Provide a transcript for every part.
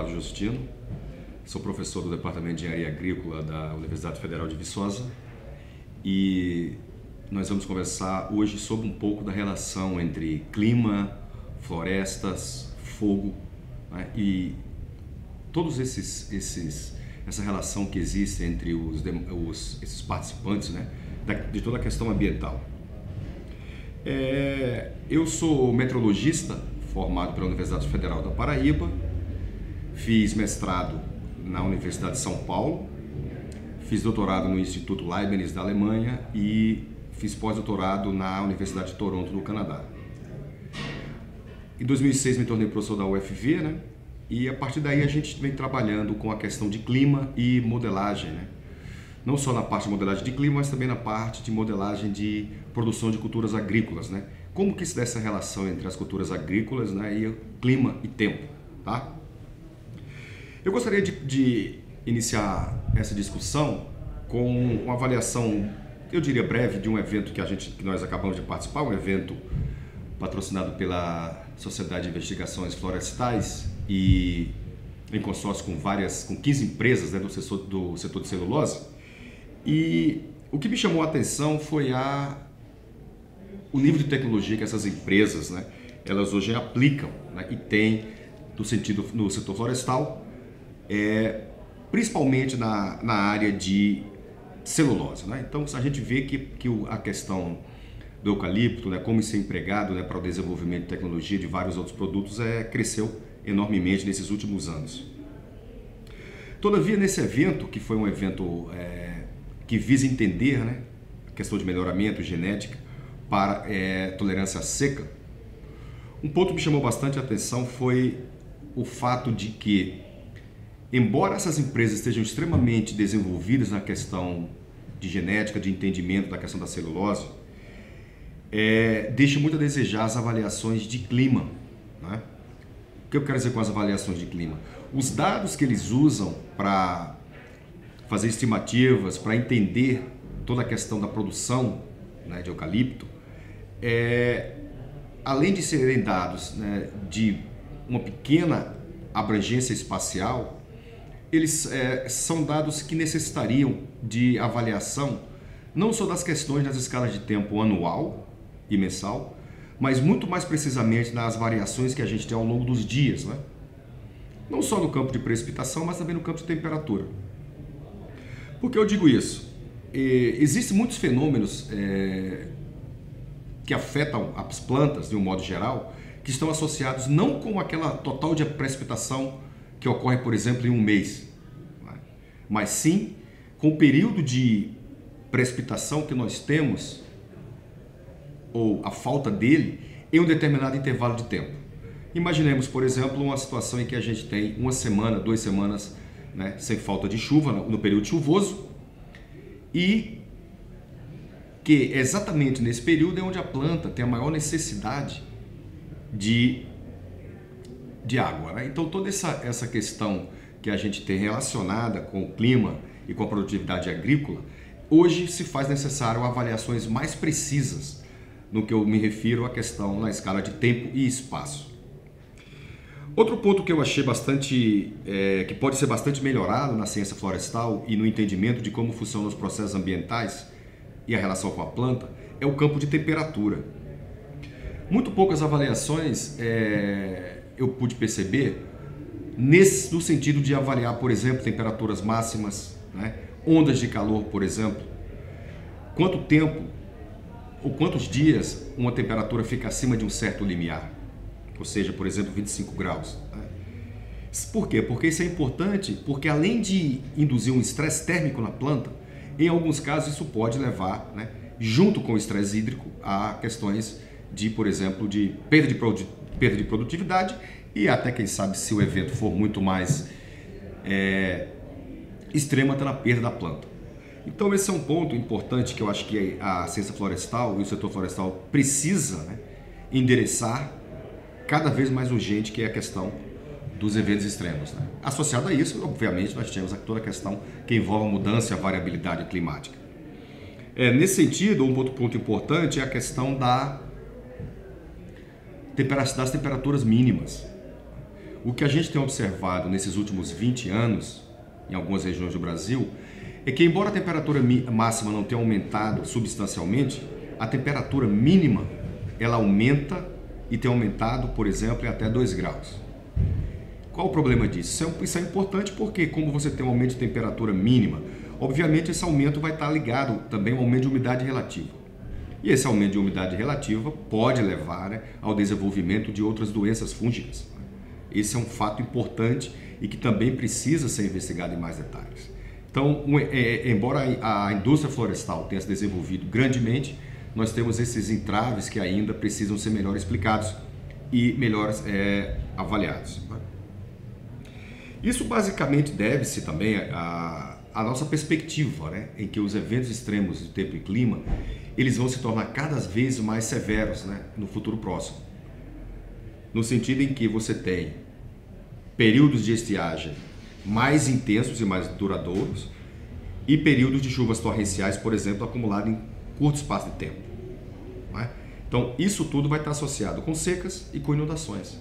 Flávio Justino, sou professor do Departamento de Engenharia Agrícola da Universidade Federal de Viçosa e nós vamos conversar hoje sobre um pouco da relação entre clima, florestas, fogo, né, e todos essa relação que existe entre esses participantes, né, de toda a questão ambiental. Eu sou meteorologista formado pela Universidade Federal da Paraíba, fiz mestrado na Universidade de São Paulo, fiz doutorado no Instituto Leibniz da Alemanha e fiz pós-doutorado na Universidade de Toronto, no Canadá. Em 2006 me tornei professor da UFV, né? E a partir daí a gente vem trabalhando com a questão de clima e modelagem, né? Não só na parte de modelagem de clima, mas também na parte de modelagem de produção de culturas agrícolas, né? Como que se dá essa relação entre as culturas agrícolas, né, e clima e tempo, tá? Eu gostaria de iniciar essa discussão com uma avaliação, eu diria breve, de um evento que nós acabamos de participar, um evento patrocinado pela Sociedade de Investigações Florestais e em consórcio com 15 empresas, né, do setor de celulose. E o que me chamou a atenção foi o nível de tecnologia que essas empresas, né, elas hoje aplicam, né, e tem no setor florestal, principalmente na área de celulose, né? Então a gente vê que a questão do eucalipto, né, como isso é empregado, né, para o desenvolvimento de tecnologia de vários outros produtos, cresceu enormemente nesses últimos anos. Todavia, nesse evento, que foi um evento que visa entender, né, a questão de melhoramento, genética, para tolerância à seca, um ponto que me chamou bastante a atenção foi o fato de que, embora essas empresas estejam extremamente desenvolvidas na questão de genética, de entendimento da questão da celulose, deixa muito a desejar as avaliações de clima, né? O que eu quero dizer com as avaliações de clima? Os dados que eles usam para fazer estimativas, para entender toda a questão da produção, né, de eucalipto, além de serem dados, né, de uma pequena abrangência espacial, eles são dados que necessitariam de avaliação não só das questões nas escalas de tempo anual e mensal, mas muito mais precisamente nas variações que a gente tem ao longo dos dias, né? Não só no campo de precipitação, mas também no campo de temperatura. Por que eu digo isso? Existem muitos fenômenos que afetam as plantas, de um modo geral, que estão associados não com aquela total de precipitação que ocorre, por exemplo, em um mês, mas sim com o período de precipitação que nós temos, ou a falta dele, em um determinado intervalo de tempo. Imaginemos, por exemplo, uma situação em que a gente tem uma semana, 2 semanas, né, sem falta de chuva, no período chuvoso, e que exatamente nesse período é onde a planta tem a maior necessidade de água, né? Então toda essa questão que a gente tem relacionada com o clima e com a produtividade agrícola, hoje se faz necessário avaliações mais precisas no que eu me refiro à questão na escala de tempo e espaço. Outro ponto que eu achei que pode ser bastante melhorado na ciência florestal e no entendimento de como funcionam os processos ambientais e a relação com a planta é o campo de temperatura. Muito poucas avaliações eu pude perceber no sentido de avaliar, por exemplo, temperaturas máximas, né? Ondas de calor, por exemplo, quanto tempo ou quantos dias uma temperatura fica acima de um certo limiar, ou seja, por exemplo, 25 graus. Né? Por quê? Porque isso é importante, porque além de induzir um estresse térmico na planta, em alguns casos isso pode levar, né, junto com o estresse hídrico, a questões de, por exemplo, de perda de produtividade e até, quem sabe, se o evento for muito mais extremo, até na perda da planta. Então esse é um ponto importante que eu acho que a ciência florestal e o setor florestal precisa, né, endereçar cada vez mais urgente, que é a questão dos eventos extremos, né? Associado a isso, obviamente, nós temos toda a questão que envolve a mudança e a variabilidade climática. Nesse sentido, um outro ponto importante é a questão das temperaturas mínimas. o que a gente tem observado nesses últimos 20 anos, em algumas regiões do Brasil, é que embora a temperatura máxima não tenha aumentado substancialmente, a temperatura mínima ela aumenta e tem aumentado, por exemplo, em até 2 graus. Qual o problema disso? Isso é importante porque, como você tem um aumento de temperatura mínima, obviamente esse aumento vai estar ligado também ao aumento de umidade relativa. E esse aumento de umidade relativa pode levar, né, ao desenvolvimento de outras doenças fúngicas. Esse é um fato importante e que também precisa ser investigado em mais detalhes. Então, embora a indústria florestal tenha se desenvolvido grandemente, nós temos esses entraves que ainda precisam ser melhor explicados e melhor avaliados. Isso basicamente deve-se também à nossa perspectiva, né, em que os eventos extremos de tempo e clima eles vão se tornar cada vez mais severos, né, no futuro próximo. No sentido em que você tem períodos de estiagem mais intensos e mais duradouros e períodos de chuvas torrenciais, por exemplo, acumulados em curto espaço de tempo. Não é? Então, isso tudo vai estar associado com secas e com inundações.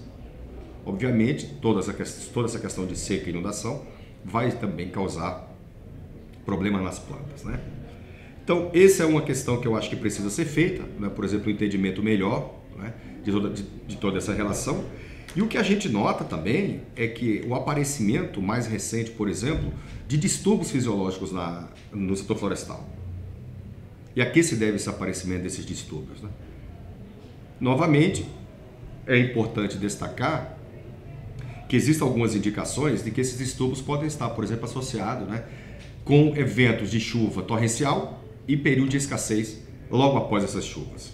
Obviamente, toda essa questão de seca e inundação vai também causar problemas nas plantas, né? Então, essa é uma questão que eu acho que precisa ser feita, né? Por exemplo, um entendimento melhor, né, de toda essa relação. E o que a gente nota também é que o aparecimento mais recente, por exemplo, de distúrbios fisiológicos no setor florestal. E a que se deve esse aparecimento desses distúrbios, né? Novamente, é importante destacar que existem algumas indicações de que esses distúrbios podem estar, por exemplo, associados, né, com eventos de chuva torrencial e período de escassez logo após essas chuvas.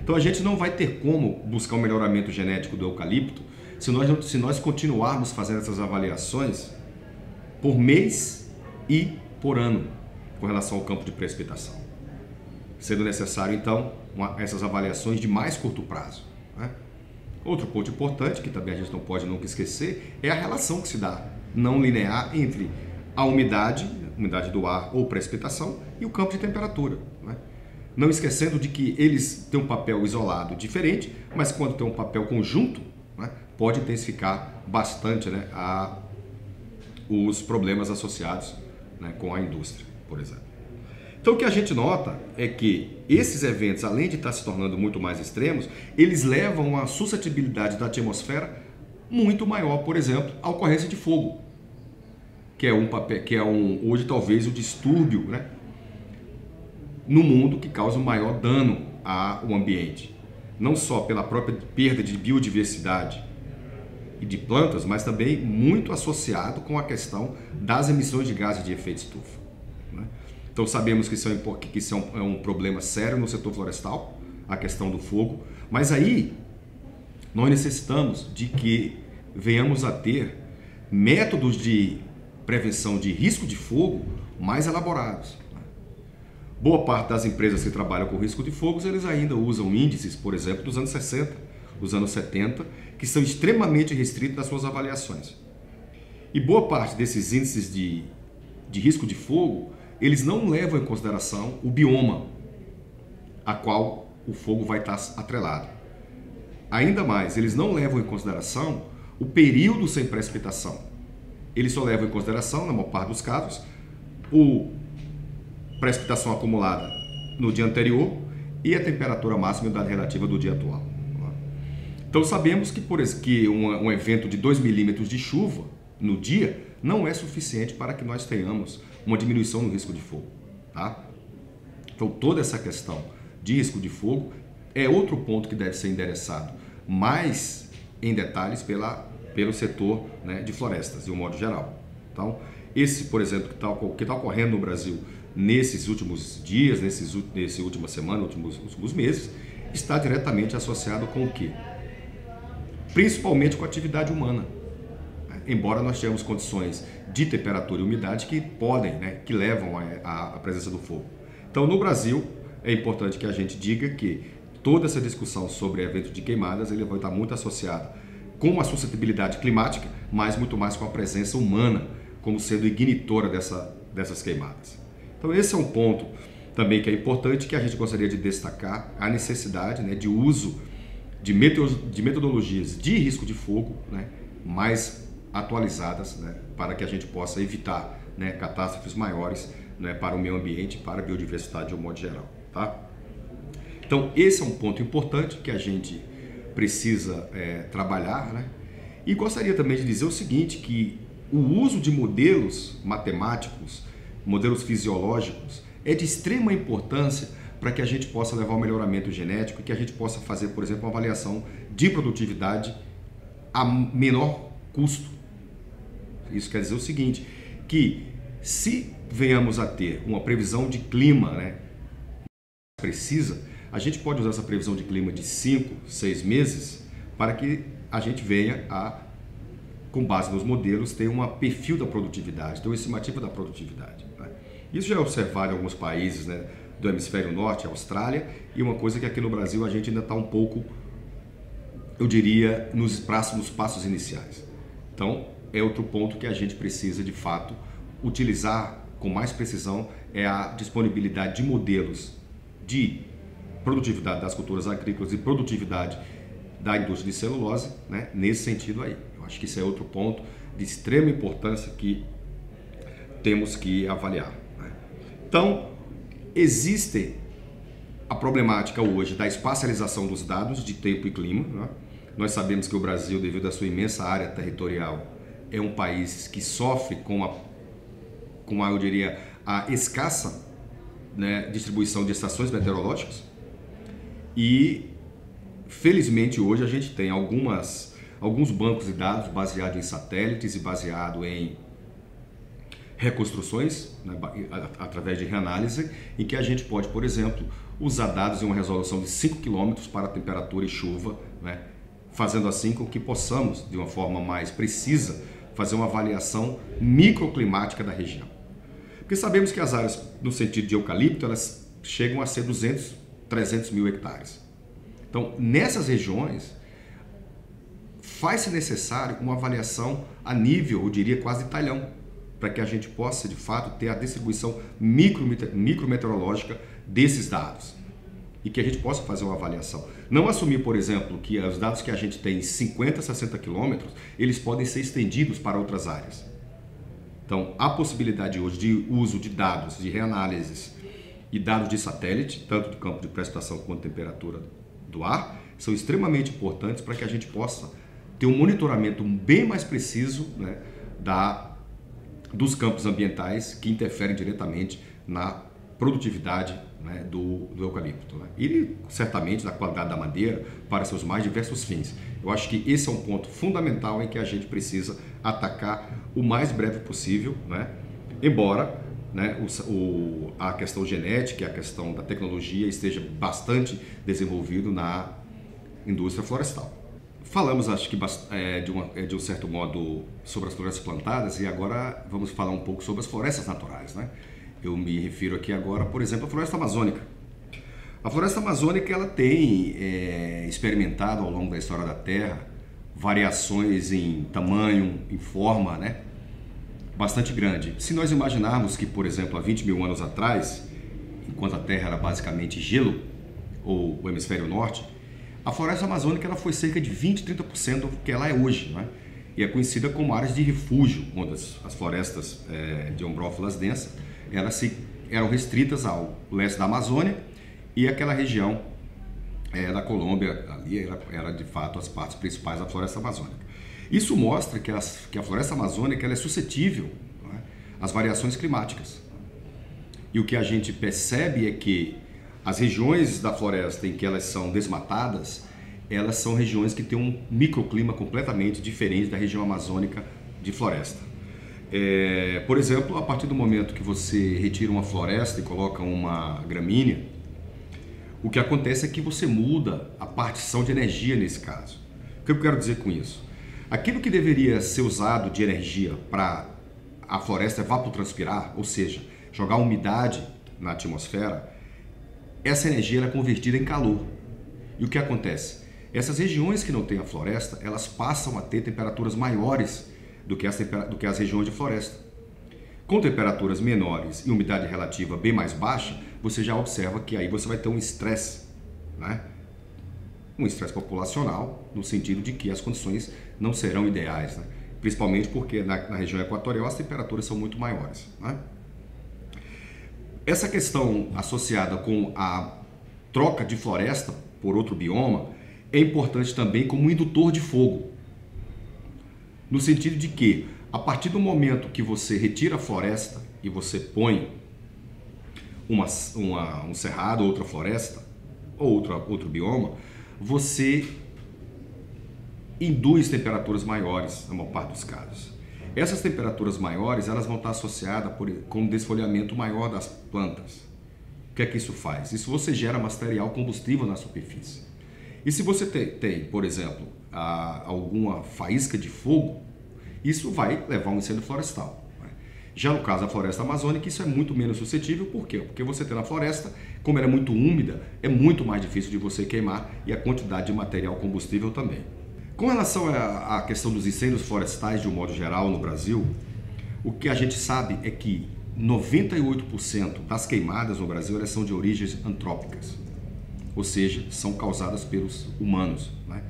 Então a gente não vai ter como buscar um melhoramento genético do eucalipto se nós continuarmos fazendo essas avaliações por mês e por ano com relação ao campo de precipitação, sendo necessário então essas avaliações de mais curto prazo, né? Outro ponto importante que também a gente não pode nunca esquecer é a relação que se dá não linear entre a umidade do ar ou precipitação e o campo de temperatura, né? Não esquecendo de que eles têm um papel isolado diferente, mas quando tem um papel conjunto, né, pode intensificar bastante, né, os problemas associados, né, com a indústria, por exemplo. Então o que a gente nota é que esses eventos, além de estar se tornando muito mais extremos, eles levam a uma suscetibilidade da atmosfera muito maior, por exemplo, à ocorrência de fogo, que é hoje talvez o distúrbio, né, no mundo que causa o maior dano ao ambiente, não só pela própria perda de biodiversidade e de plantas, mas também muito associado com a questão das emissões de gases de efeito estufa, né? Então sabemos que isso é um problema sério no setor florestal, a questão do fogo, mas aí nós necessitamos de que venhamos a ter métodos de prevenção de risco de fogo mais elaborados. Boa parte das empresas que trabalham com risco de fogos, eles ainda usam índices, por exemplo, dos anos 60, dos anos 70, que são extremamente restritos nas suas avaliações. E boa parte desses índices de risco de fogo, eles não levam em consideração o bioma a qual o fogo vai estar atrelado. Ainda mais, eles não levam em consideração o período sem precipitação. Eles só levam em consideração, na maior parte dos casos, precipitação acumulada no dia anterior e a temperatura máxima e umidade relativa do dia atual. Então sabemos que um evento de 2 milímetros de chuva no dia não é suficiente para que nós tenhamos uma diminuição no risco de fogo, tá? Então toda essa questão de risco de fogo é outro ponto que deve ser endereçado mais em detalhes pelo setor, né, de florestas, de um modo geral. Então esse, por exemplo, que está ocorrendo no Brasil nesses últimos dias, nessa última semana, últimos meses, está diretamente associado com o quê? Principalmente com a atividade humana. Embora nós tenhamos condições de temperatura e umidade que podem, né, que levam à presença do fogo. Então, no Brasil, é importante que a gente diga que toda essa discussão sobre eventos de queimadas, ele vai estar muito associado com a suscetibilidade climática, mas muito mais com a presença humana, como sendo ignitora dessas queimadas. Então, esse é um ponto também que é importante, que a gente gostaria de destacar, a necessidade, né, de uso de metodologias de risco de fogo, né, mais atualizadas, né, para que a gente possa evitar, né, catástrofes maiores, né, para o meio ambiente, para a biodiversidade de um modo geral, tá? Então esse é um ponto importante que a gente precisa trabalhar, né? E gostaria também de dizer o seguinte, que o uso de modelos matemáticos, modelos fisiológicos, é de extrema importância para que a gente possa levar ao melhoramento genético e que a gente possa fazer, por exemplo, uma avaliação de produtividade a menor custo. Isso quer dizer o seguinte, que se venhamos a ter uma previsão de clima, né, precisa, a gente pode usar essa previsão de clima de 5, 6 meses para que a gente venha a, com base nos modelos, ter um perfil da produtividade, ter uma estimativa da produtividade, né? Isso já é observado em alguns países, né, do hemisfério norte, Austrália, e uma coisa que aqui no Brasil a gente ainda está um pouco, eu diria, nos passos iniciais. Então, é outro ponto que a gente precisa, de fato, utilizar com mais precisão, é a disponibilidade de modelos de produtividade das culturas agrícolas e produtividade da indústria de celulose, né, nesse sentido aí. Eu acho que isso é outro ponto de extrema importância que temos que avaliar, né? Então, existe a problemática hoje da espacialização dos dados de tempo e clima, né? Nós sabemos que o Brasil, devido à sua imensa área territorial, é um país que sofre com eu diria, a escassa, né, distribuição de estações meteorológicas. E felizmente hoje a gente tem alguns bancos de dados baseados em satélites e baseado em reconstruções, né, através de reanálise, em que a gente pode, por exemplo, usar dados em uma resolução de 5 km para temperatura e chuva, né, fazendo assim com que possamos, de uma forma mais precisa, fazer uma avaliação microclimática da região. Porque sabemos que as áreas, no sentido de eucalipto, elas chegam a ser 200, 300 mil hectares. Então, nessas regiões, faz-se necessário uma avaliação a nível, eu diria, quase de talhão, para que a gente possa, de fato, ter a distribuição micrometeorológica desses dados e que a gente possa fazer uma avaliação. Não assumir, por exemplo, que os dados que a gente tem em 50, 60 quilômetros, eles podem ser estendidos para outras áreas. Então, a possibilidade hoje de uso de dados, de reanálises e dados de satélite, tanto do campo de precipitação quanto temperatura do ar, são extremamente importantes para que a gente possa ter um monitoramento bem mais preciso, né, dos campos ambientais que interferem diretamente na produtividade, né, do eucalipto, né, e certamente da qualidade da madeira para seus mais diversos fins. Eu acho que esse é um ponto fundamental em que a gente precisa atacar o mais breve possível, né, embora, né, a questão genética e a questão da tecnologia esteja bastante desenvolvido na indústria florestal. Falamos, acho que de um certo modo, sobre as florestas plantadas, e agora vamos falar um pouco sobre as florestas naturais, né? Eu me refiro aqui agora, por exemplo, à floresta amazônica. A floresta amazônica, ela tem experimentado ao longo da história da Terra variações em tamanho, em forma, né, bastante grande. Se nós imaginarmos que, por exemplo, há 20 mil anos atrás, enquanto a Terra era basicamente gelo, ou o hemisfério norte, a floresta amazônica ela foi cerca de 20, 30% do que ela é hoje, né? E é conhecida como áreas de refúgio, quando as florestas de ombrófilas densas eram restritas ao leste da Amazônia e aquela região da Colômbia, ali era de fato as partes principais da floresta amazônica. Isso mostra que a floresta amazônica ela é suscetível, né, às variações climáticas. E o que a gente percebe é que as regiões da floresta em que elas são desmatadas, elas são regiões que têm um microclima completamente diferente da região amazônica de floresta. Por exemplo, a partir do momento que você retira uma floresta e coloca uma gramínea, o que acontece é que você muda a partição de energia nesse caso. O que eu quero dizer com isso? Aquilo que deveria ser usado de energia para a floresta evapotranspirar, ou seja, jogar umidade na atmosfera, essa energia é convertida em calor. E o que acontece? Essas regiões que não têm a floresta, elas passam a ter temperaturas maiores do que as regiões de floresta. Com temperaturas menores e umidade relativa bem mais baixa, você já observa que aí você vai ter um estresse, né, um estresse populacional, no sentido de que as condições não serão ideais, né? Principalmente porque na região equatorial as temperaturas são muito maiores, né? Essa questão associada com a troca de floresta por outro bioma é importante também como indutor de fogo, no sentido de que, a partir do momento que você retira a floresta e você põe um cerrado, outra floresta, ou outro bioma, você induz temperaturas maiores na maior parte dos casos. Essas temperaturas maiores, elas vão estar associadas com um desfolhamento maior das plantas. O que é que isso faz? Isso você gera material combustível na superfície. E se você tem, por exemplo, alguma faísca de fogo, isso vai levar a um incêndio florestal. Já no caso da floresta amazônica, isso é muito menos suscetível. Por quê? Porque você tem na floresta, como ela é muito úmida, é muito mais difícil de você queimar e a quantidade de material combustível também. Com relação à questão dos incêndios florestais, de um modo geral, no Brasil, o que a gente sabe é que 98% das queimadas no Brasil elas são de origens antrópicas, ou seja, são causadas pelos humanos, né?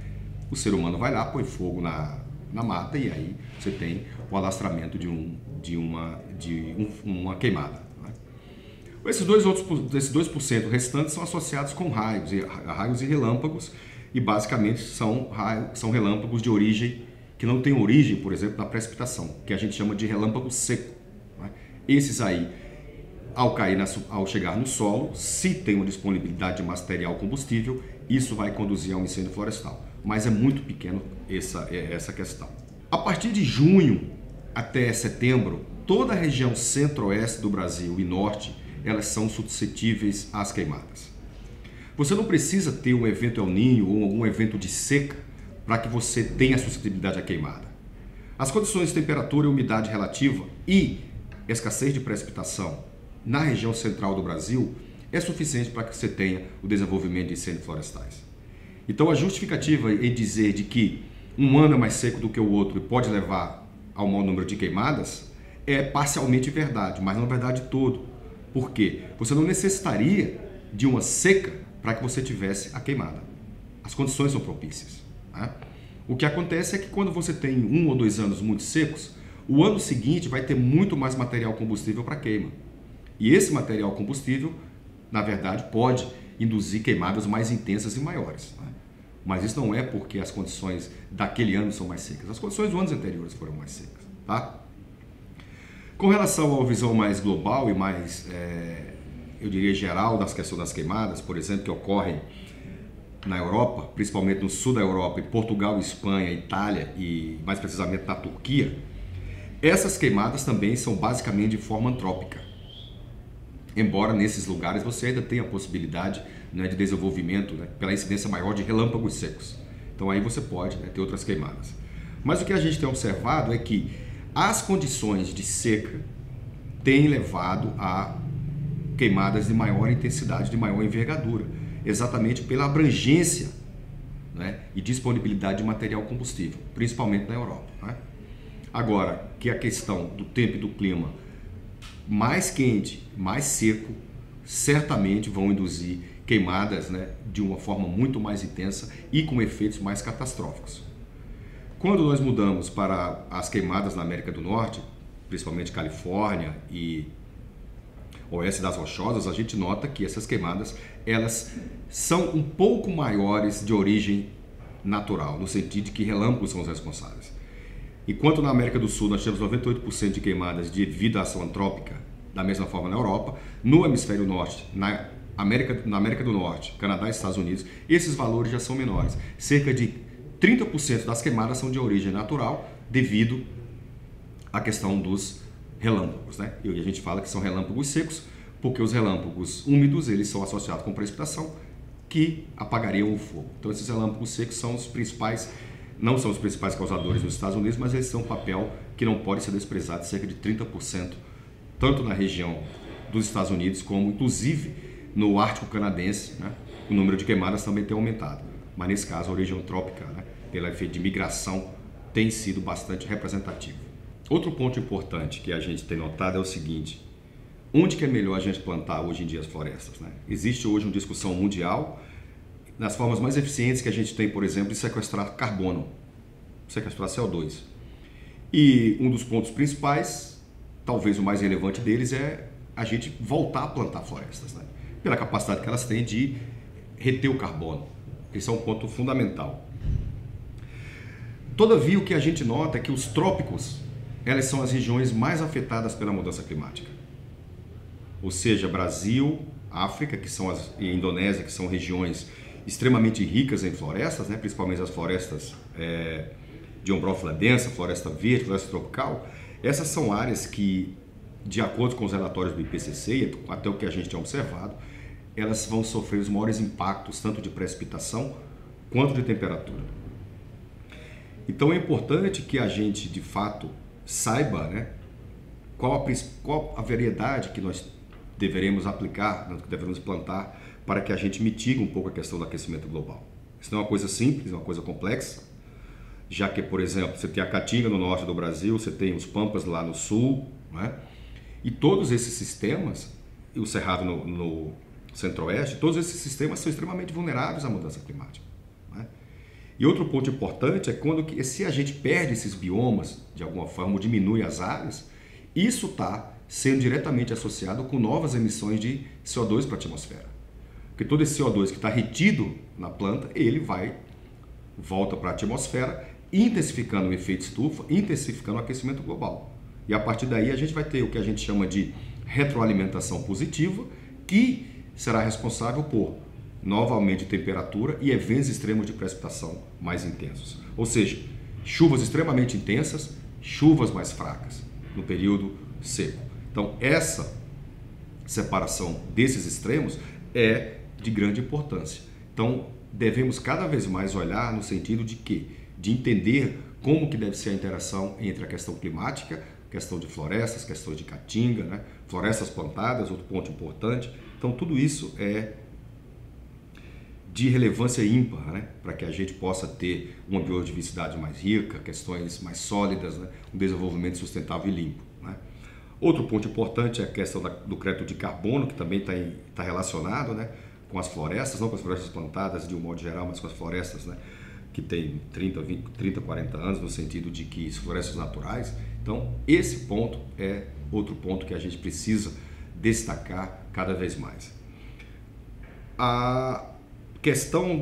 O ser humano vai lá, põe fogo na mata e aí você tem o alastramento de uma queimada, né? Esses 2% restantes são associados com raios e relâmpagos, e basicamente são relâmpagos de origem que não tem origem, por exemplo, na precipitação, que a gente chama de relâmpago seco, né? Esses aí, ao chegar no solo, se tem uma disponibilidade de material combustível, isso vai conduzir a um incêndio florestal. Mas é muito pequeno essa questão. A partir de junho até setembro, toda a região centro-oeste do Brasil e norte, elas são suscetíveis às queimadas. Você não precisa ter um evento El Niño ou algum evento de seca para que você tenha suscetibilidade à queimada. As condições de temperatura e umidade relativa e escassez de precipitação na região central do Brasil é suficiente para que você tenha o desenvolvimento de incêndios florestais. Então a justificativa em dizer de que um ano é mais seco do que o outro e pode levar ao maior número de queimadas é parcialmente verdade, mas não é verdade todo. Por quê? Você não necessitaria de uma seca para que você tivesse a queimada. As condições são propícias, né? O que acontece é que quando você tem 1 ou 2 anos muito secos, o ano seguinte vai ter muito mais material combustível para queima. E esse material combustível, na verdade, pode induzir queimadas mais intensas e maiores, né? Mas isso não é porque as condições daquele ano são mais secas. As condições dos anos anteriores foram mais secas, tá? Com relação à visão mais global e mais, eu diria, geral das questões das queimadas, por exemplo, que ocorrem na Europa, principalmente no sul da Europa, em Portugal, Espanha, Itália e mais precisamente na Turquia, essas queimadas também são basicamente de forma antrópica. Embora nesses lugares você ainda tenha a possibilidade, né, de desenvolvimento, né, pela incidência maior de relâmpagos secos. Então aí você pode, né, ter outras queimadas. Mas o que a gente tem observado é que as condições de seca têm levado a queimadas de maior intensidade, de maior envergadura, exatamente pela abrangência, né, e disponibilidade de material combustível, principalmente na Europa, né? Agora, que a questão do tempo e do clima mais quente, mais seco, certamente vão induzir queimadas, né, de uma forma muito mais intensa e com efeitos mais catastróficos. Quando nós mudamos para as queimadas na América do Norte, principalmente Califórnia e Oeste das Rochosas, a gente nota que essas queimadas elas são um pouco maiores de origem natural, no sentido de que relâmpagos são os responsáveis. Enquanto na América do Sul nós temos 98% de queimadas devido à ação antrópica, da mesma forma na Europa, no hemisfério norte, na América do Norte, Canadá e Estados Unidos, esses valores já são menores. Cerca de 30% das queimadas são de origem natural devido à questão dos relâmpagos, né? E a gente fala que são relâmpagos secos, porque os relâmpagos úmidos eles são associados com precipitação que apagariam o fogo. Então esses relâmpagos secos são os principais, não são os principais causadores nos Estados Unidos, mas eles têm um papel que não pode ser desprezado, cerca de 30%, tanto na região dos Estados Unidos como inclusive no Ártico Canadense, né? O número de queimadas também tem aumentado, mas nesse caso a origem antrópica, né, pelo efeito de migração, tem sido bastante representativo. Outro ponto importante que a gente tem notado é o seguinte: onde que é melhor a gente plantar hoje em dia as florestas, né? Existe hoje uma discussão mundial nas formas mais eficientes que a gente tem, por exemplo, de sequestrar carbono, sequestrar CO2. E um dos pontos principais, talvez o mais relevante deles, é a gente voltar a plantar florestas, né? Pela capacidade que elas têm de reter o carbono. Esse é um ponto fundamental. Todavia, o que a gente nota é que os trópicos, elas são as regiões mais afetadas pela mudança climática. Ou seja, Brasil, África, e Indonésia, que são regiões extremamente ricas em florestas, né? Principalmente as florestas de ombrófila densa, floresta verde, floresta tropical. Essas são áreas que, de acordo com os relatórios do IPCC, e até o que a gente tem observado, elas vão sofrer os maiores impactos, tanto de precipitação quanto de temperatura. Então é importante que a gente, de fato, saiba, né, qual a variedade que nós deveremos aplicar, que devemos plantar, para que a gente mitigue um pouco a questão do aquecimento global. Isso não é uma coisa simples, é uma coisa complexa, já que, por exemplo, você tem a Caatinga no norte do Brasil, você tem os Pampas lá no sul, né? E todos esses sistemas, e o Cerrado no centro-oeste, todos esses sistemas são extremamente vulneráveis à mudança climática, né? E outro ponto importante é se a gente perde esses biomas, de alguma forma, ou diminui as áreas, isso está sendo diretamente associado com novas emissões de CO2 para a atmosfera. Porque todo esse CO2 que está retido na planta, ele volta para a atmosfera, intensificando o efeito estufa, intensificando o aquecimento global. E a partir daí a gente vai ter o que a gente chama de retroalimentação positiva, que será responsável por novo aumento de temperatura e eventos extremos de precipitação mais intensos. Ou seja, chuvas extremamente intensas, chuvas mais fracas no período seco. Então, essa separação desses extremos é de grande importância. Então, devemos cada vez mais olhar no sentido de entender como que deve ser a interação entre a questão climática, questão de florestas, questões de caatinga, né? Florestas plantadas, outro ponto importante. Então, tudo isso é de relevância ímpar, né? Para que a gente possa ter uma biodiversidade mais rica, questões mais sólidas, né? Um desenvolvimento sustentável e limpo, né? Outro ponto importante é a questão do crédito de carbono, que também está relacionado, né, com as florestas, não com as florestas plantadas de um modo geral, mas com as florestas, né, que tem 30, 40 anos, no sentido de que são florestas naturais. Então, esse ponto é outro ponto que a gente precisa destacar cada vez mais. A questão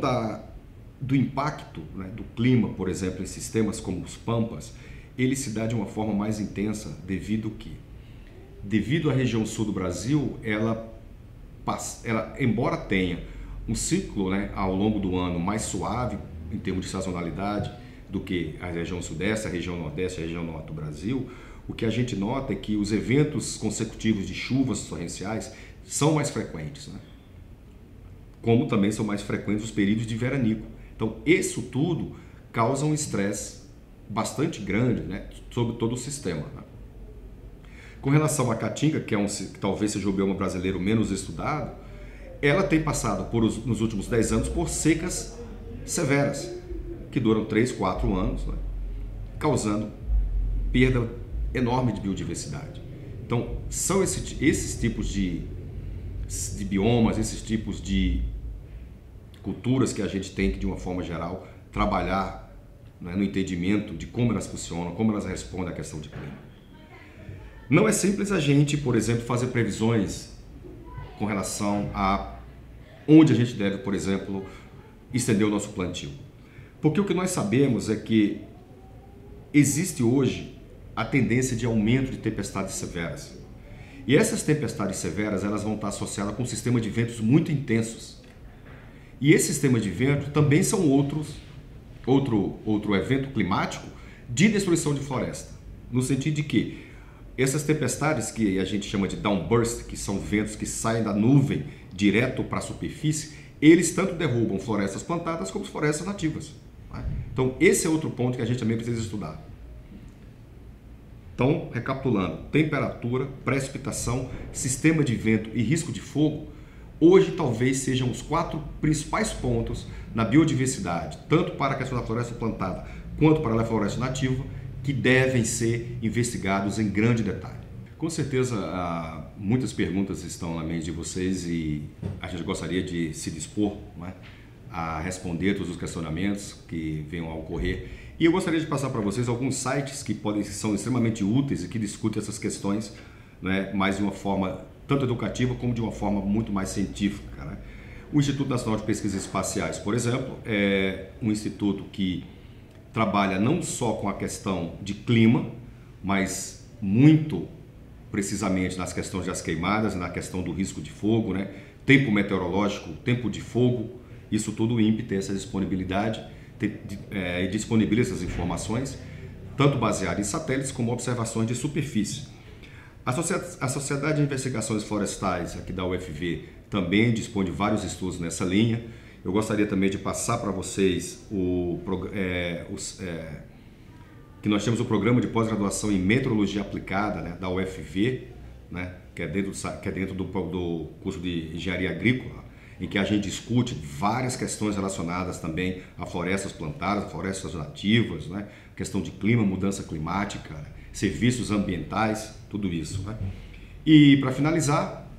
do impacto, né, do clima, por exemplo, em sistemas como os Pampas, ele se dá de uma forma mais intensa devido à região sul do Brasil, ela embora tenha um ciclo, né, ao longo do ano mais suave em termos de sazonalidade do que a região sudeste, a região nordeste, a região norte do Brasil, o que a gente nota é que os eventos consecutivos de chuvas torrenciais são mais frequentes, né? Como também são mais frequentes os períodos de veranico. Então, isso tudo causa um estresse bastante grande, né, sobre todo o sistema, né? Com relação à Caatinga, que talvez seja o bioma brasileiro menos estudado, ela tem passado nos últimos 10 anos por secas severas, que duram 3, 4 anos, né, causando perda enorme de biodiversidade. Então, são esses tipos de biomas, esses tipos de culturas que a gente tem que, de uma forma geral, trabalhar, né, no entendimento de como elas funcionam, como elas respondem à questão de clima. Não é simples a gente, por exemplo, fazer previsões com relação a onde a gente deve, por exemplo, estender o nosso plantio. Porque o que nós sabemos é que existe hoje a tendência de aumento de tempestades severas. E essas tempestades severas, elas vão estar associadas com um sistema de ventos muito intensos. E esses sistemas de vento também são outro evento climático de destruição de floresta. No sentido de que essas tempestades que a gente chama de downburst, que são ventos que saem da nuvem direto para a superfície, eles tanto derrubam florestas plantadas como florestas nativas, né? Então, esse é outro ponto que a gente também precisa estudar. Então, recapitulando, temperatura, precipitação, sistema de vento e risco de fogo, hoje talvez sejam os 4 principais pontos na biodiversidade, tanto para a questão da floresta plantada quanto para a floresta nativa, que devem ser investigados em grande detalhe. Com certeza, muitas perguntas estão na mente de vocês e a gente gostaria de se dispor, né, a responder todos os questionamentos que venham a ocorrer. E eu gostaria de passar para vocês alguns sites que são extremamente úteis e que discutem essas questões, né, mais de uma forma tanto educativa como de uma forma muito mais científica, né? O Instituto Nacional de Pesquisas Espaciais, por exemplo, é um instituto que trabalha não só com a questão de clima, mas muito precisamente nas questões das queimadas, na questão do risco de fogo, né? Tempo meteorológico, tempo de fogo, isso tudo o INPE tem essa disponibilidade e disponibiliza essas informações, tanto baseado em satélites como observações de superfície. A Sociedade de Investigações Florestais aqui da UFV também dispõe de vários estudos nessa linha. Eu gostaria também de passar para vocês que nós temos o programa de pós-graduação em Meteorologia Aplicada, né, da UFV, né, que é dentro do curso de Engenharia Agrícola, em que a gente discute várias questões relacionadas também a florestas plantadas, a florestas nativas, né, questão de clima, mudança climática, né, serviços ambientais, tudo isso, né? E para finalizar,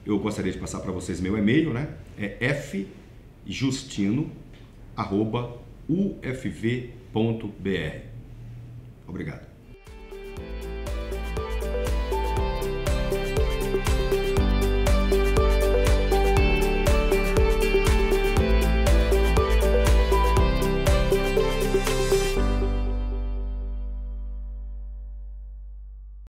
eu gostaria de passar para vocês meu e-mail, né? É fjustino@ufv.br. Obrigado.